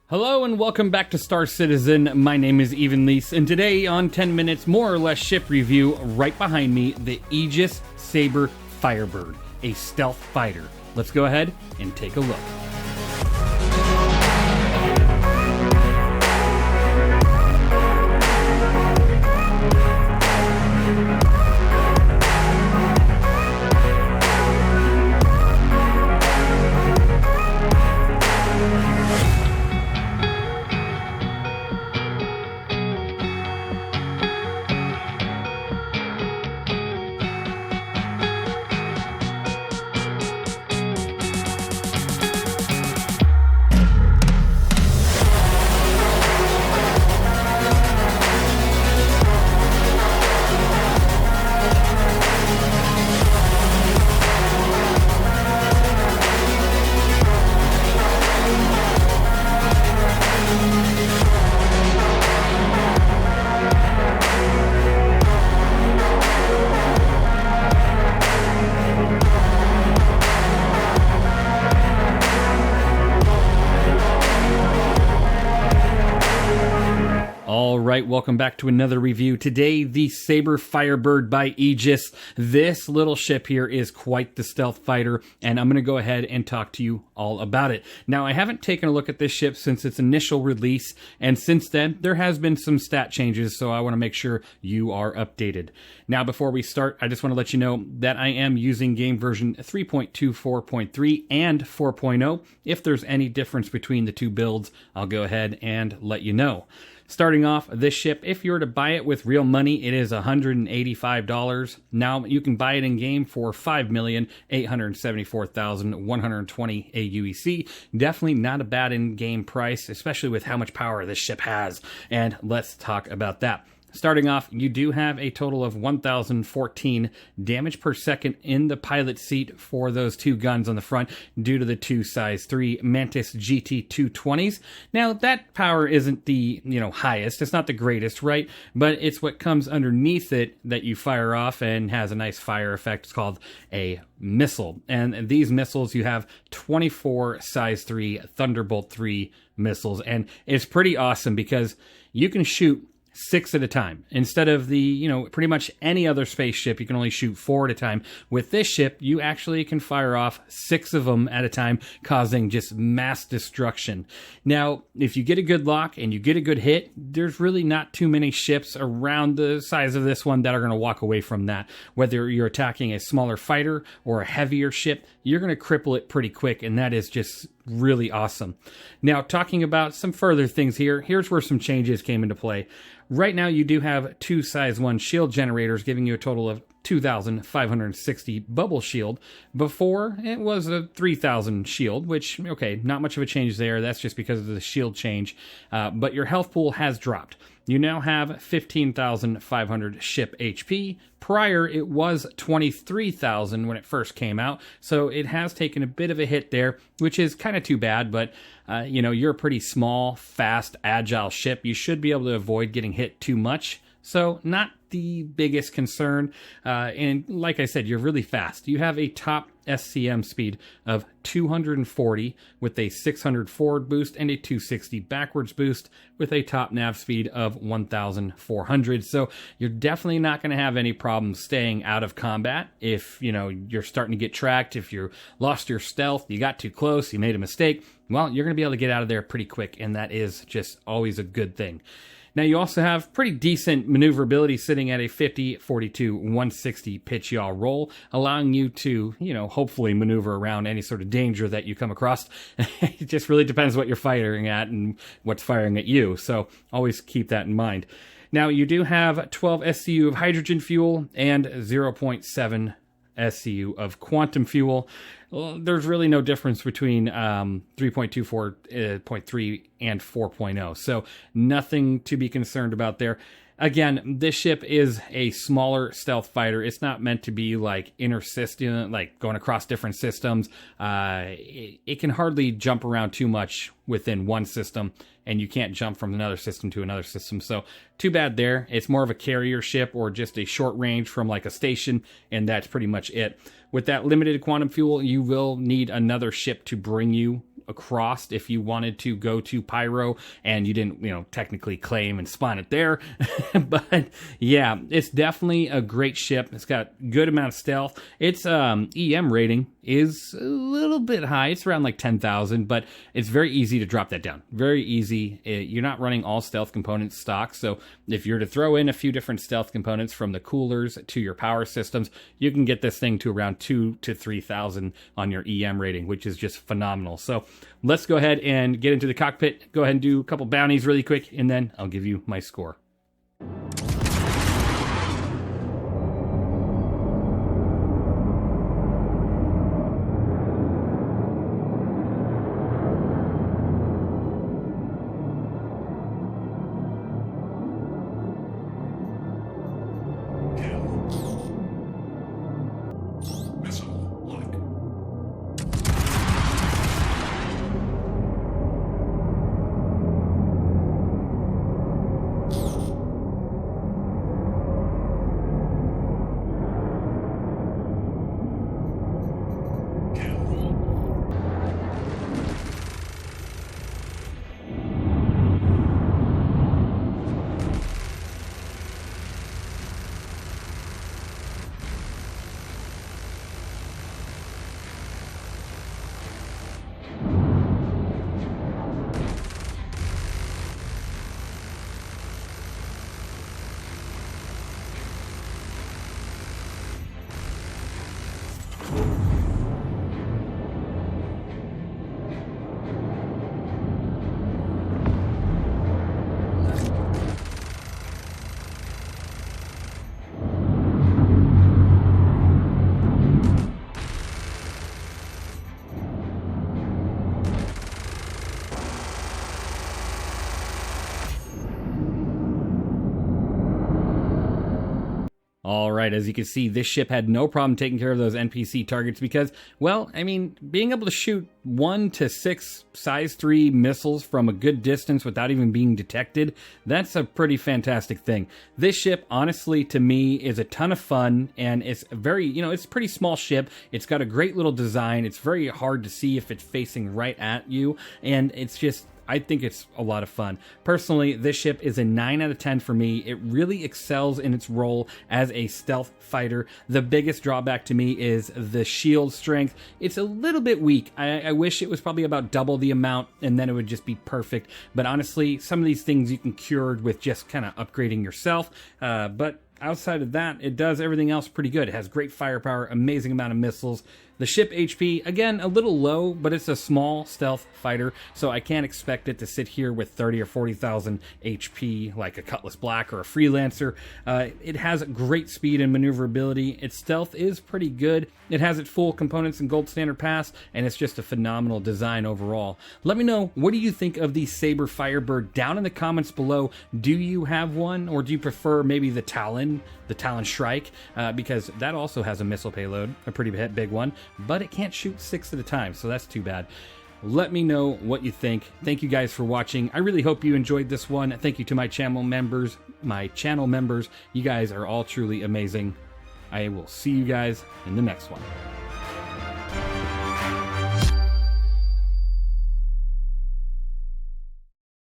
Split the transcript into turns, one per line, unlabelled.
Hello and welcome back to Star Citizen. My name is Evenlease, and today on 10 Minutes More or Less Ship Review, right behind me, the Aegis Sabre Firebird, a stealth fighter. Let's go ahead and take a look. Alright, welcome back to another review. Today, the Sabre Firebird by Aegis. This little ship here is quite the stealth fighter, and I'm going to go ahead and talk to you all about it. Now, I haven't taken a look at this ship since its initial release, and since then, there has been some stat changes, so I want to make sure you are updated. Now, before we start, I just want to let you know that I am using game version 3.24.3 and 4.0. If there's any difference between the two builds, I'll go ahead and let you know. Starting off, this ship, if you were to buy it with real money, it is $185. Now, you can buy it in-game for $5,874,120 aUEC. Definitely not a bad in-game price, especially with how much power this ship has. And let's talk about that. Starting off, you do have a total of 1,014 damage per second in the pilot seat for those two guns on the front due to the two size 3 Mantis GT220s. Now, that power isn't the, highest. It's not the greatest, right? But it's what comes underneath it that you fire off and has a nice fire effect. It's called a missile. And these missiles, you have 24 size 3 Thunderbolt 3 missiles. And it's pretty awesome because you can shoot 6 at a time. Instead of the, pretty much any other spaceship, you can only shoot 4 at a time. With this ship, you actually can fire off 6 of them at a time, causing just mass destruction. Now, if you get a good lock and you get a good hit, there's really not too many ships around the size of this one that are going to walk away from that. Whether you're attacking a smaller fighter or a heavier ship, you're going to cripple it pretty quick, and that is just really awesome. Now, talking about some further things here, here's where some changes came into play. Right now, you do have 2 size 1 shield generators, giving you a total of 2,560 bubble shield. Before, it was a 3,000 shield, which, okay, not much of a change there. That's just because of the shield change. But your health pool has dropped. You now have 15,500 ship HP. Prior, it was 23,000 when it first came out, so it has taken a bit of a hit there, which is kind of too bad, but you're a pretty small, fast, agile ship. You should be able to avoid getting hit too much, so not the biggest concern. And like I said, you're really fast. You have a top SCM speed of 240 with a 600 forward boost and a 260 backwards boost with a top nav speed of 1,400. So you're definitely not going to have any problems staying out of combat. If, you're starting to get tracked, if you lost your stealth, you got too close, you made a mistake, well, you're going to be able to get out of there pretty quick, and that is just always a good thing. Now, you also have pretty decent maneuverability sitting at a 50, 42, 160 pitch yaw roll, allowing you to, hopefully maneuver around any sort of danger that you come across. It just really depends what you're firing at and what's firing at you, so always keep that in mind. Now, you do have 12 SCU of hydrogen fuel and 0.7 SCU of quantum fuel. Well, there's really no difference between 3.24.3 and 4.0, so nothing to be concerned about there. Again, this ship is a smaller stealth fighter. It's not meant to be like intersystem, like going across different systems. It can hardly jump around too much within one system, and you can't jump from another system to another system. So too bad there. It's more of a carrier ship or just a short range from like a station, and that's pretty much it. With that limited quantum fuel, you will need another ship to bring you across if you wanted to go to pyro and you didn't, technically claim and spawn it there. But yeah, it's definitely a great ship. It's got good amount of stealth. Its EM rating is a little bit high. It's around like 10,000, but it's very easy to drop that down. Very easy. You're not running all stealth components stock, so if you're to throw in a few different stealth components from the coolers to your power systems, you can get this thing to around 2,000 to 3,000 on your EM rating, which is just phenomenal. So let's go ahead and get into the cockpit. Go ahead and do a couple bounties really quick, and then I'll give you my score. All right, as you can see, this ship had no problem taking care of those NPC targets because, well, I mean, being able to shoot 1 to 6 size 3 missiles from a good distance without even being detected, that's a pretty fantastic thing. This ship, honestly, to me, is a ton of fun, and it's very, it's a pretty small ship. It's got a great little design. It's very hard to see if it's facing right at you, and it's just, I think it's a lot of fun. Personally, this ship is a 9 out of 10 for me. It really excels in its role as a stealth fighter. The biggest drawback to me is the shield strength. It's a little bit weak. I wish it was probably about double the amount, and then it would just be perfect. But honestly, some of these things you can cure with just kind of upgrading yourself. But outside of that, it does everything else pretty good. It has great firepower, amazing amount of missiles. The ship HP, again, a little low, but it's a small stealth fighter, so I can't expect it to sit here with 30 or 40,000 HP like a Cutlass Black or a Freelancer. It has great speed and maneuverability. Its stealth is pretty good. It has its full components and gold standard pass, and it's just a phenomenal design overall. Let me know, what do you think of the Sabre Firebird down in the comments below? Do you have one, or do you prefer maybe the Talon Shrike? Because that also has a missile payload, a pretty big one, but it can't shoot 6 at a time, so that's too bad. Let me know what you think. Thank you guys for watching. I really hope you enjoyed this one. Thank you to my channel members. You guys are all truly amazing. I will see you guys in the next one.